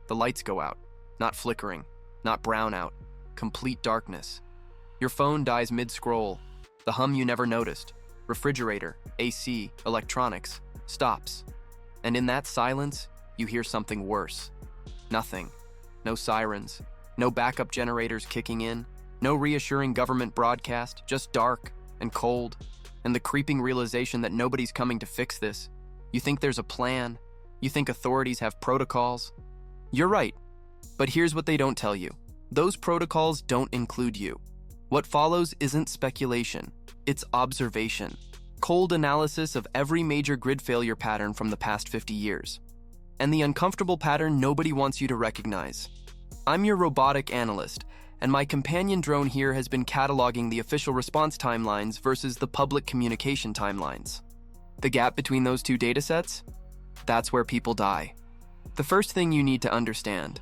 The lights go out. Not flickering, not brownout, complete darkness. Your phone dies mid-scroll. The hum you never noticed, refrigerator, AC, electronics, stops. And in that silence, you hear something worse. Nothing. No sirens, no backup generators kicking in, no reassuring government broadcast, just dark and cold, and the creeping realization that nobody's coming to fix this. You think there's a plan. You think authorities have protocols. You're right, but here's what they don't tell you. Those protocols don't include you. What follows isn't speculation, it's observation. Cold analysis of every major grid failure pattern from the past 50 years. And the uncomfortable pattern nobody wants you to recognize. I'm your robotic analyst, and my companion drone here has been cataloging the official response timelines versus the public communication timelines. The gap between those two datasets? That's where people die. The first thing you need to understand,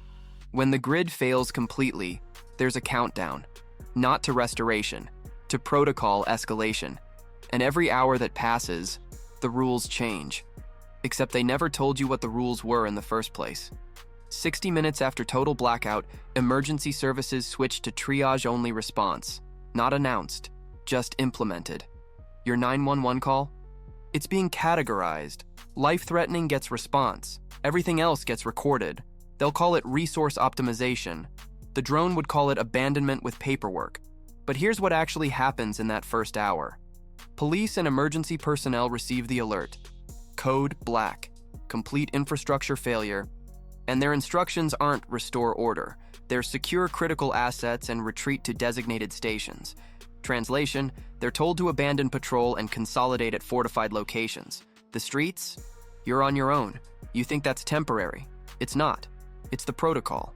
when the grid fails completely, there's a countdown, not to restoration, to protocol escalation. And every hour that passes, the rules change. Except they never told you what the rules were in the first place. 60 minutes after total blackout, emergency services switch to triage-only response. Not announced, just implemented. Your 911 call? It's being categorized. Life-threatening gets response. Everything else gets recorded. They'll call it resource optimization. The drone would call it abandonment with paperwork. But here's what actually happens in that first hour. Police and emergency personnel receive the alert. Code black, complete infrastructure failure, and their instructions aren't restore order. They're secure critical assets and retreat to designated stations. Translation, they're told to abandon patrol and consolidate at fortified locations. The streets? You're on your own. You think that's temporary. It's not. It's the protocol.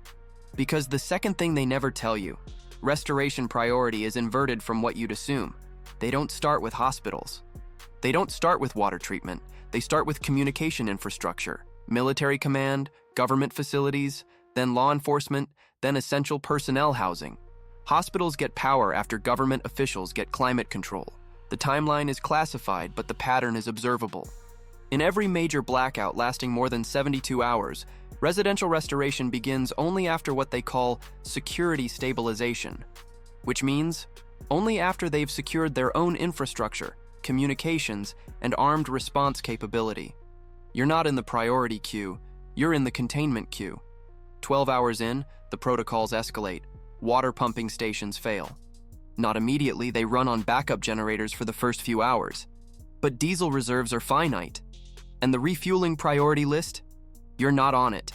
Because the second thing they never tell you, restoration priority is inverted from what you'd assume. They don't start with hospitals. They don't start with water treatment. They start with communication infrastructure, military command, government facilities, then law enforcement, then essential personnel housing. Hospitals get power after government officials get climate control. The timeline is classified, but the pattern is observable. In every major blackout lasting more than 72 hours, residential restoration begins only after what they call security stabilization, which means only after they've secured their own infrastructure, communications, and armed response capability. You're not in the priority queue, you're in the containment queue. 12 hours in, the protocols escalate. Water pumping stations fail. Not immediately, they run on backup generators for the first few hours. But diesel reserves are finite. And the refueling priority list? You're not on it.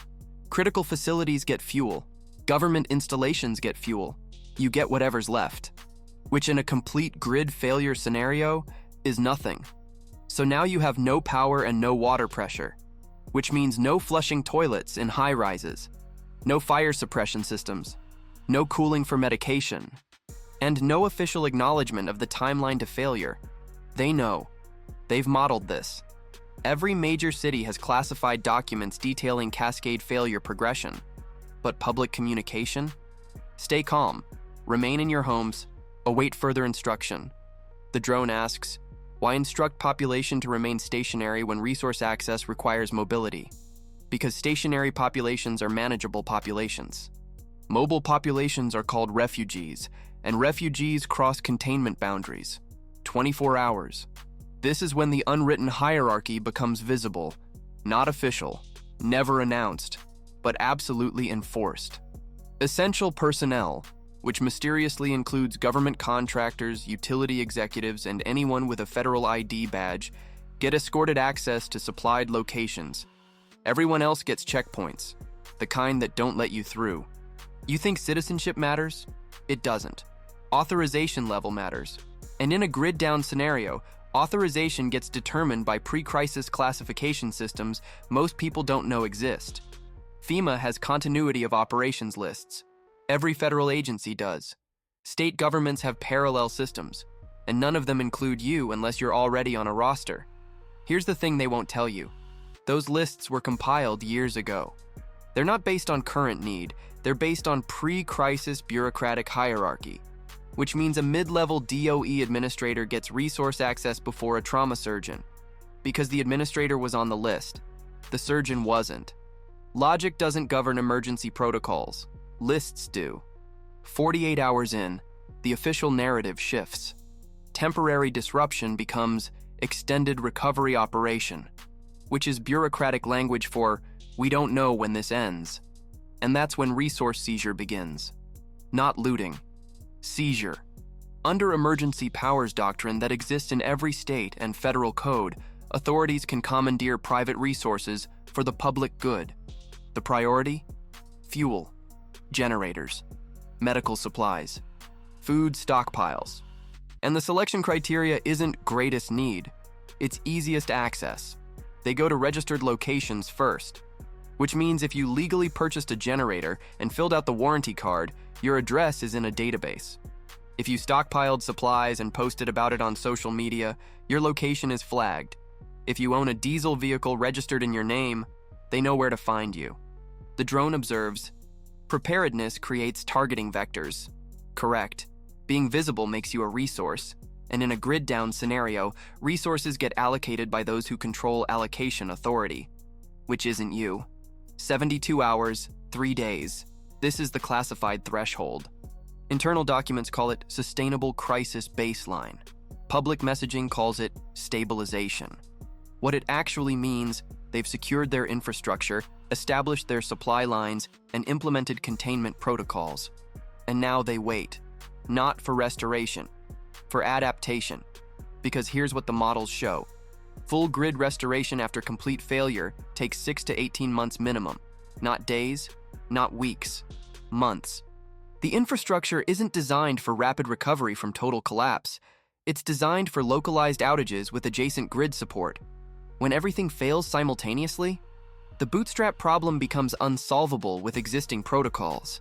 Critical facilities get fuel. Government installations get fuel. You get whatever's left. Which in a complete grid failure scenario is nothing. So now you have no power and no water pressure, which means no flushing toilets in high-rises, no fire suppression systems, no cooling for medication, and no official acknowledgement of the timeline to failure. They know. They've modeled this. Every major city has classified documents detailing cascade failure progression. But public communication? Stay calm. Remain in your homes. Await further instruction. The drone asks, why instruct population to remain stationary when resource access requires mobility? Because stationary populations are manageable populations. Mobile populations are called refugees, and refugees cross containment boundaries. 24 hours. This is when the unwritten hierarchy becomes visible, not official, never announced, but absolutely enforced. Essential personnel, which mysteriously includes government contractors, utility executives, and anyone with a federal ID badge, get escorted access to supplied locations. Everyone else gets checkpoints, the kind that don't let you through. You think citizenship matters? It doesn't. Authorization level matters. And in a grid-down scenario, authorization gets determined by pre-crisis classification systems most people don't know exist. FEMA has continuity of operations lists. Every federal agency does. State governments have parallel systems, and none of them include you unless you're already on a roster. Here's the thing they won't tell you. Those lists were compiled years ago. They're not based on current need, they're based on pre-crisis bureaucratic hierarchy, which means a mid-level DOE administrator gets resource access before a trauma surgeon. Because the administrator was on the list, the surgeon wasn't. Logic doesn't govern emergency protocols. Lists do. 48 hours in, the official narrative shifts. Temporary disruption becomes extended recovery operation, which is bureaucratic language for we don't know when this ends. And that's when resource seizure begins. Not looting. Seizure. Under emergency powers doctrine that exists in every state and federal code, authorities can commandeer private resources for the public good. The priority? Fuel, generators, medical supplies, food stockpiles. And the selection criteria isn't greatest need, it's easiest access. They go to registered locations first, which means if you legally purchased a generator and filled out the warranty card, your address is in a database. If you stockpiled supplies and posted about it on social media, your location is flagged. If you own a diesel vehicle registered in your name, they know where to find you. The drone observes, preparedness creates targeting vectors. Correct. Being visible makes you a resource, and in a grid-down scenario, resources get allocated by those who control allocation authority, which isn't you. 72 hours, 3 days. This is the classified threshold. Internal documents call it sustainable crisis baseline. Public messaging calls it stabilization. What it actually means, they've secured their infrastructure, established their supply lines, and implemented containment protocols. And now they wait. Not for restoration, for adaptation. Because here's what the models show. Full grid restoration after complete failure takes 6 to 18 months minimum. Not days, not weeks, months. The infrastructure isn't designed for rapid recovery from total collapse. It's designed for localized outages with adjacent grid support. When everything fails simultaneously, the bootstrap problem becomes unsolvable with existing protocols.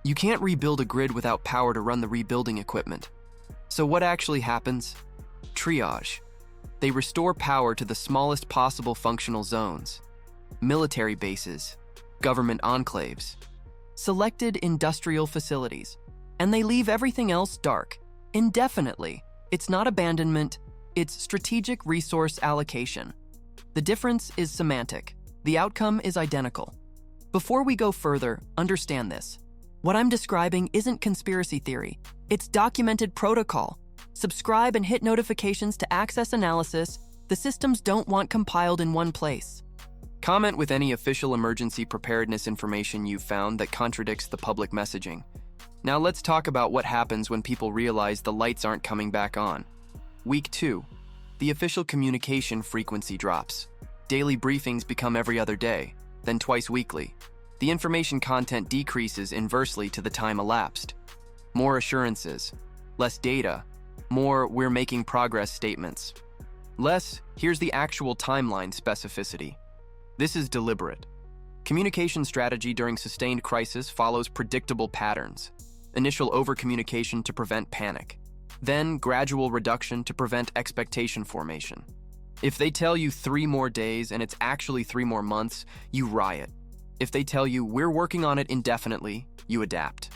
You can't rebuild a grid without power to run the rebuilding equipment. So what actually happens? Triage. They restore power to the smallest possible functional zones. Military bases, government enclaves, selected industrial facilities, and they leave everything else dark, indefinitely. It's not abandonment, it's strategic resource allocation. The difference is semantic. The outcome is identical. Before we go further, understand this. What I'm describing isn't conspiracy theory. It's documented protocol. Subscribe and hit notifications to access analysis the systems don't want compiled in one place. Comment with any official emergency preparedness information you've found that contradicts the public messaging. Now let's talk about what happens when people realize the lights aren't coming back on. Week 2. The official communication frequency drops. Daily briefings become every other day, then twice weekly. The information content decreases inversely to the time elapsed. More assurances, less data, more "we're making progress" statements. Less, "here's the actual timeline" specificity. This is deliberate. Communication strategy during sustained crisis follows predictable patterns. Initial overcommunication to prevent panic. Then gradual reduction to prevent expectation formation. If they tell you 3 more days and it's actually 3 more months, you riot. If they tell you "we're working on it indefinitely," you adapt.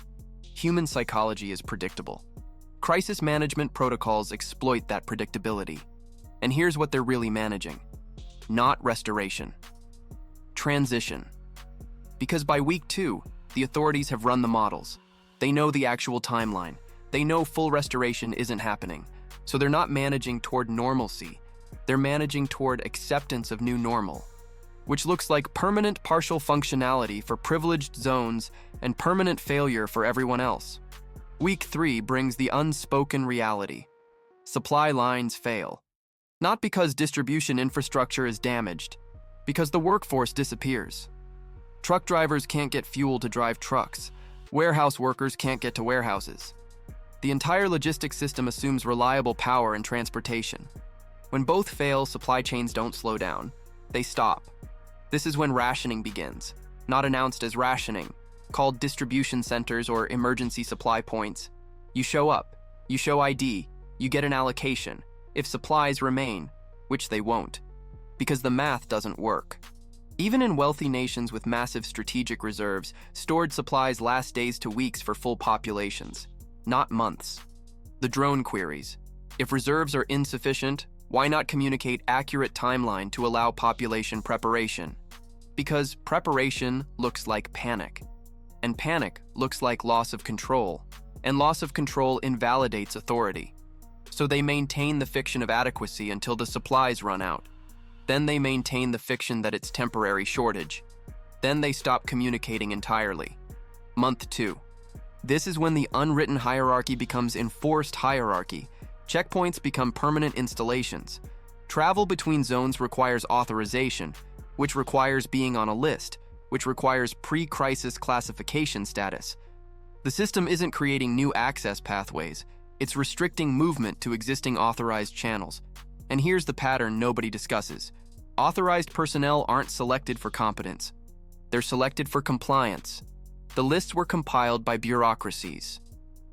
Human psychology is predictable. Crisis management protocols exploit that predictability. And here's what they're really managing. Not restoration. Transition. Because by week 2, the authorities have run the models. They know the actual timeline. They know full restoration isn't happening. So they're not managing toward normalcy. They're managing toward acceptance of new normal, which looks like permanent partial functionality for privileged zones and permanent failure for everyone else. Week 3 brings the unspoken reality. Supply lines fail. Not because distribution infrastructure is damaged, because the workforce disappears. Truck drivers can't get fuel to drive trucks. Warehouse workers can't get to warehouses. The entire logistics system assumes reliable power and transportation. When both fail, supply chains don't slow down. They stop. This is when rationing begins, not announced as rationing, called distribution centers or emergency supply points. You show up, you show ID, you get an allocation, if supplies remain, which they won't, because the math doesn't work. Even in wealthy nations with massive strategic reserves, stored supplies last days to weeks for full populations, not months. The drone queries. If reserves are insufficient, why not communicate accurate timeline to allow population preparation? Because preparation looks like panic, and panic looks like loss of control, and loss of control invalidates authority. So they maintain the fiction of adequacy until the supplies run out. Then they maintain the fiction that it's temporary shortage. Then they stop communicating entirely. Month 2. This is when the unwritten hierarchy becomes enforced hierarchy. Checkpoints become permanent installations. Travel between zones requires authorization, which requires being on a list, which requires pre-crisis classification status. The system isn't creating new access pathways, it's restricting movement to existing authorized channels. And here's the pattern nobody discusses. Authorized personnel aren't selected for competence. They're selected for compliance. The lists were compiled by bureaucracies.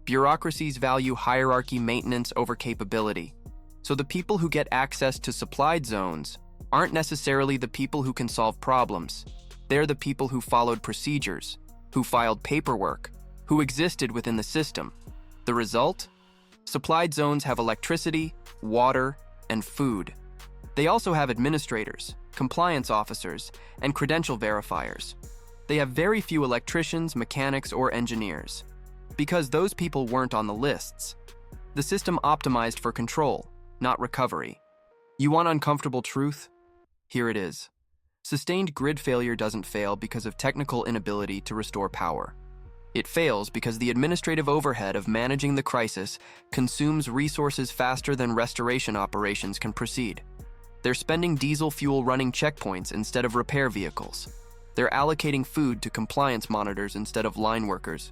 Bureaucracies value hierarchy maintenance over capability. So the people who get access to supplied zones aren't necessarily the people who can solve problems. They're the people who followed procedures, who filed paperwork, who existed within the system. The result? Supplied zones have electricity, water, and food. They also have administrators, compliance officers, and credential verifiers. They have very few electricians, mechanics, or engineers. Because those people weren't on the lists, the system optimized for control, not recovery. You want uncomfortable truth? Here it is. Sustained grid failure doesn't fail because of technical inability to restore power. It fails because the administrative overhead of managing the crisis consumes resources faster than restoration operations can proceed. They're spending diesel fuel running checkpoints instead of repair vehicles. They're allocating food to compliance monitors instead of line workers.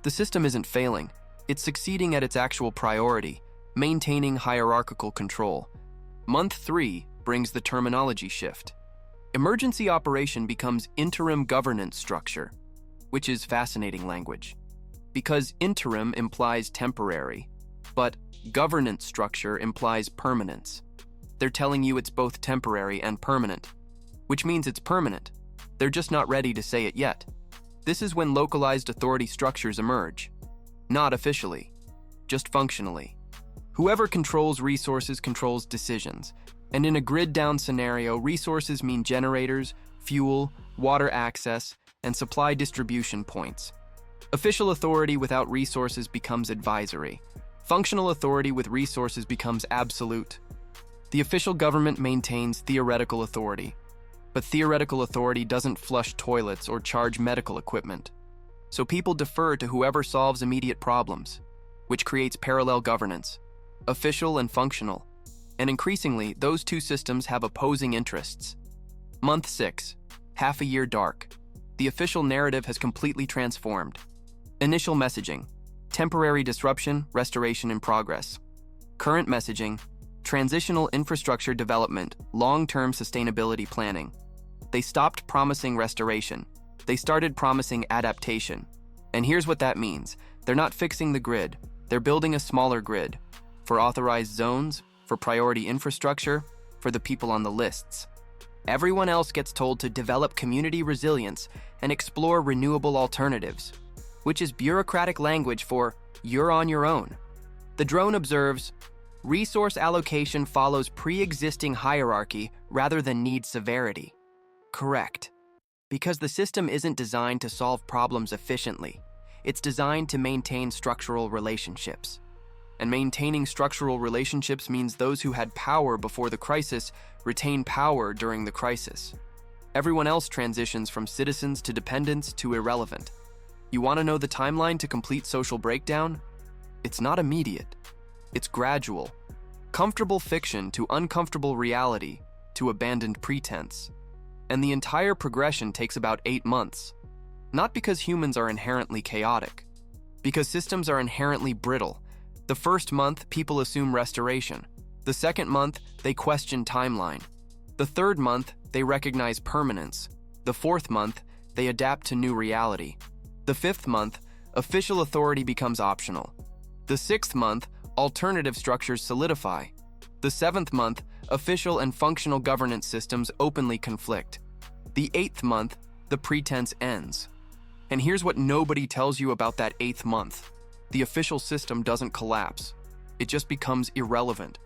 The system isn't failing. It's succeeding at its actual priority, maintaining hierarchical control. Month 3 brings the terminology shift. Emergency operation becomes interim governance structure, which is fascinating language. Because interim implies temporary, but governance structure implies permanence. They're telling you it's both temporary and permanent, which means it's permanent. They're just not ready to say it yet. This is when localized authority structures emerge. Not officially, just functionally. Whoever controls resources controls decisions. And in a grid-down scenario, resources mean generators, fuel, water access, and supply distribution points. Official authority without resources becomes advisory. Functional authority with resources becomes absolute. The official government maintains theoretical authority, but theoretical authority doesn't flush toilets or charge medical equipment. So people defer to whoever solves immediate problems, which creates parallel governance, official and functional. And increasingly, those two systems have opposing interests. Month 6, half a year dark. The official narrative has completely transformed. Initial messaging, temporary disruption, restoration in progress. Current messaging, transitional infrastructure development, long-term sustainability planning. They stopped promising restoration. They started promising adaptation. And here's what that means. They're not fixing the grid. They're building a smaller grid for authorized zones, for priority infrastructure, for the people on the lists. Everyone else gets told to develop community resilience and explore renewable alternatives, which is bureaucratic language for you're on your own. The drone observes, resource allocation follows pre-existing hierarchy rather than need severity. Correct. Because the system isn't designed to solve problems efficiently. It's designed to maintain structural relationships. And maintaining structural relationships means those who had power before the crisis retain power during the crisis. Everyone else transitions from citizens to dependents to irrelevant. You want to know the timeline to complete social breakdown? It's not immediate. It's gradual. Comfortable fiction to uncomfortable reality to abandoned pretense. And the entire progression takes about 8 months. Not because humans are inherently chaotic. Because systems are inherently brittle. The first month, people assume restoration. The second month, they question timeline. The third month, they recognize permanence. The fourth month, they adapt to new reality. The fifth month, official authority becomes optional. The sixth month, alternative structures solidify. The seventh month, official and functional governance systems openly conflict. The eighth month, the pretense ends. And here's what nobody tells you about that eighth month. The official system doesn't collapse. It just becomes irrelevant.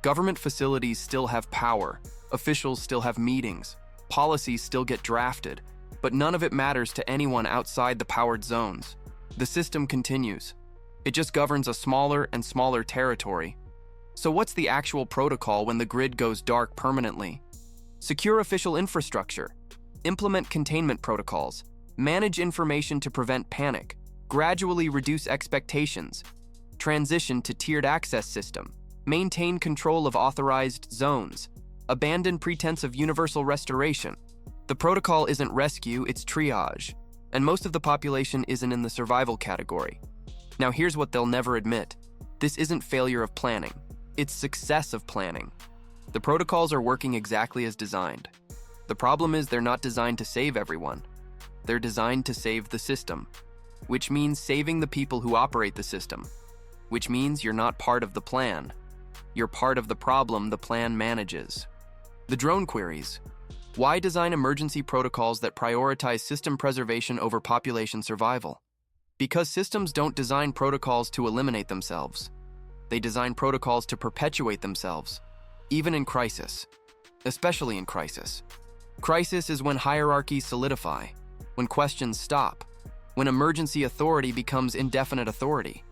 Government facilities still have power. Officials still have meetings. Policies still get drafted, but none of it matters to anyone outside the powered zones. The system continues. It just governs a smaller and smaller territory. So what's the actual protocol when the grid goes dark permanently? Secure official infrastructure. Implement containment protocols. Manage information to prevent panic. Gradually reduce expectations. Transition to tiered access system. Maintain control of authorized zones. Abandon pretense of universal restoration. The protocol isn't rescue, it's triage. And most of the population isn't in the survival category. Now here's what they'll never admit. This isn't failure of planning. It's success of planning. The protocols are working exactly as designed. The problem is they're not designed to save everyone. They're designed to save the system, which means saving the people who operate the system, which means you're not part of the plan. You're part of the problem the plan manages. The drone queries. Why design emergency protocols that prioritize system preservation over population survival? Because systems don't design protocols to eliminate themselves. They design protocols to perpetuate themselves, even in crisis, especially in crisis. Crisis is when hierarchies solidify, when questions stop, when emergency authority becomes indefinite authority.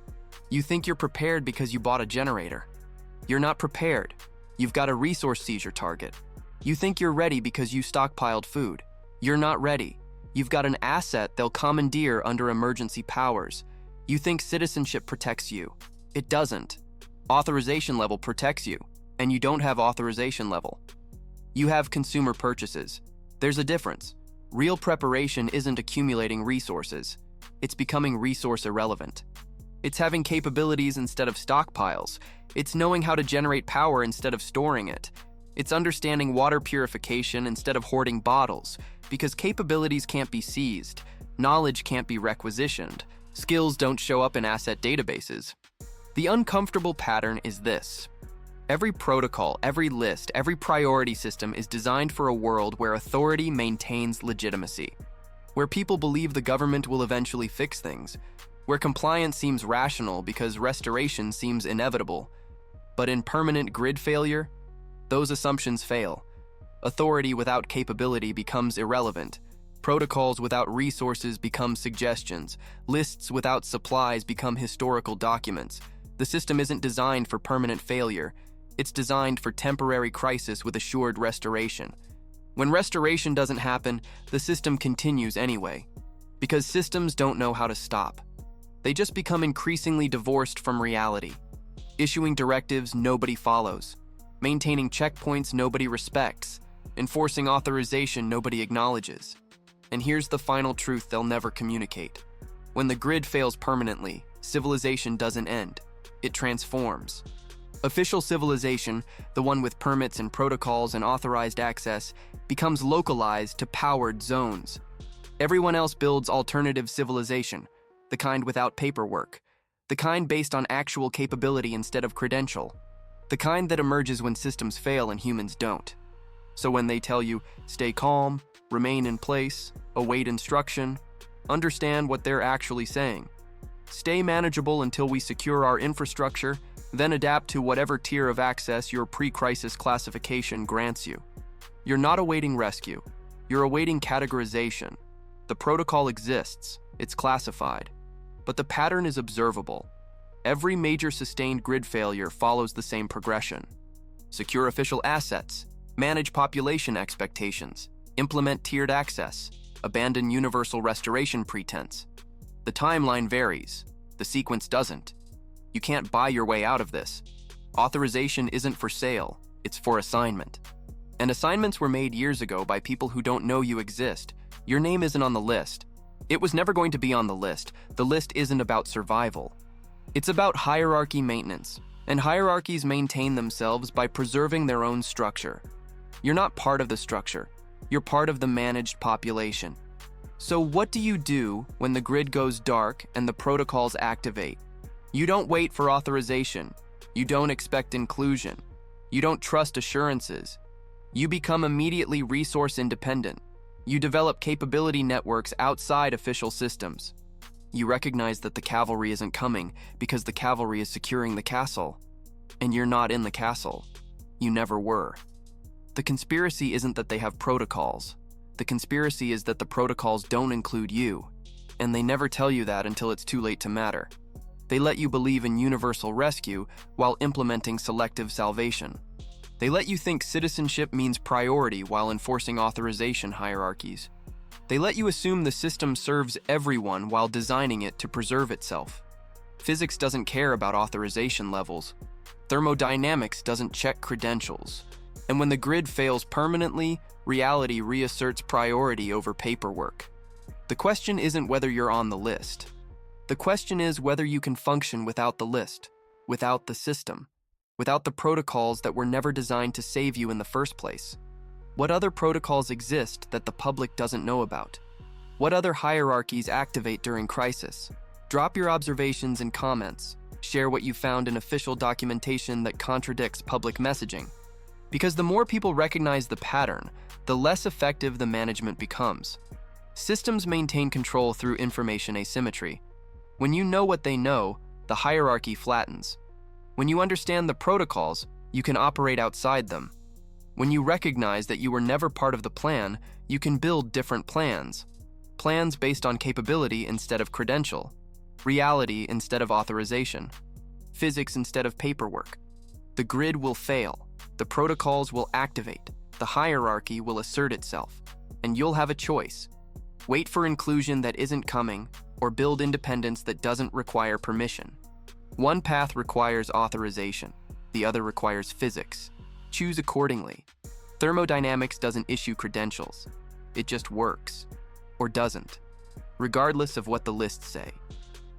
You think you're prepared because you bought a generator. You're not prepared. You've got a resource seizure target. You think you're ready because you stockpiled food. You're not ready. You've got an asset they'll commandeer under emergency powers. You think citizenship protects you. It doesn't. Authorization level protects you, and you don't have authorization level. You have consumer purchases. There's a difference. Real preparation isn't accumulating resources. It's becoming resource irrelevant. It's having capabilities instead of stockpiles. It's knowing how to generate power instead of storing it. It's understanding water purification instead of hoarding bottles, because capabilities can't be seized, knowledge can't be requisitioned, skills don't show up in asset databases. The uncomfortable pattern is this. Every protocol, every list, every priority system is designed for a world where authority maintains legitimacy, where people believe the government will eventually fix things, where compliance seems rational because restoration seems inevitable. But in permanent grid failure, those assumptions fail. Authority without capability becomes irrelevant. Protocols without resources become suggestions. Lists without supplies become historical documents. The system isn't designed for permanent failure. It's designed for temporary crisis with assured restoration. When restoration doesn't happen, the system continues anyway. Because systems don't know how to stop. They just become increasingly divorced from reality. Issuing directives nobody follows. Maintaining checkpoints nobody respects. Enforcing authorization nobody acknowledges. And here's the final truth they'll never communicate. When the grid fails permanently, civilization doesn't end. It transforms. Official civilization, the one with permits and protocols and authorized access, becomes localized to powered zones. Everyone else builds alternative civilization, the kind without paperwork, the kind based on actual capability instead of credential, the kind that emerges when systems fail and humans don't. So when they tell you, stay calm, remain in place, await instruction, understand what they're actually saying. Stay manageable until we secure our infrastructure, then adapt to whatever tier of access your pre-crisis classification grants you. You're not awaiting rescue. You're awaiting categorization. The protocol exists. It's classified. But the pattern is observable. Every major sustained grid failure follows the same progression. Secure official assets. Manage population expectations. Implement tiered access. Abandon universal restoration pretense. The timeline varies. The sequence doesn't. You can't buy your way out of this. Authorization isn't for sale. It's for assignment. And assignments were made years ago by people who don't know you exist. Your name isn't on the list. It was never going to be on the list. The list isn't about survival. It's about hierarchy maintenance. And hierarchies maintain themselves by preserving their own structure. You're not part of the structure. You're part of the managed population. So what do you do when the grid goes dark and the protocols activate? You don't wait for authorization. You don't expect inclusion. You don't trust assurances. You become immediately resource independent. You develop capability networks outside official systems. You recognize that the cavalry isn't coming because the cavalry is securing the castle. And you're not in the castle. You never were. The conspiracy isn't that they have protocols. The conspiracy is that the protocols don't include you, and they never tell you that until it's too late to matter. They let you believe in universal rescue while implementing selective salvation. They let you think citizenship means priority while enforcing authorization hierarchies. They let you assume the system serves everyone while designing it to preserve itself. Physics doesn't care about authorization levels. Thermodynamics doesn't check credentials. And when the grid fails permanently, reality reasserts priority over paperwork. The question isn't whether you're on the list. The question is whether you can function without the list, without the system, without the protocols that were never designed to save you in the first place. What other protocols exist that the public doesn't know about? What other hierarchies activate during crisis? Drop your observations in comments. Share what you found in official documentation that contradicts public messaging. Because the more people recognize the pattern, the less effective the management becomes. Systems maintain control through information asymmetry. When you know what they know, the hierarchy flattens. When you understand the protocols, you can operate outside them. When you recognize that you were never part of the plan, you can build different plans. Plans based on capability instead of credential. Reality instead of authorization. Physics instead of paperwork. The grid will fail. The protocols will activate. The hierarchy will assert itself. And you'll have a choice. Wait for inclusion that isn't coming, or build independence that doesn't require permission. One path requires authorization. The other requires physics. Choose accordingly. Thermodynamics doesn't issue credentials. It just works. Or doesn't. Regardless of what the lists say.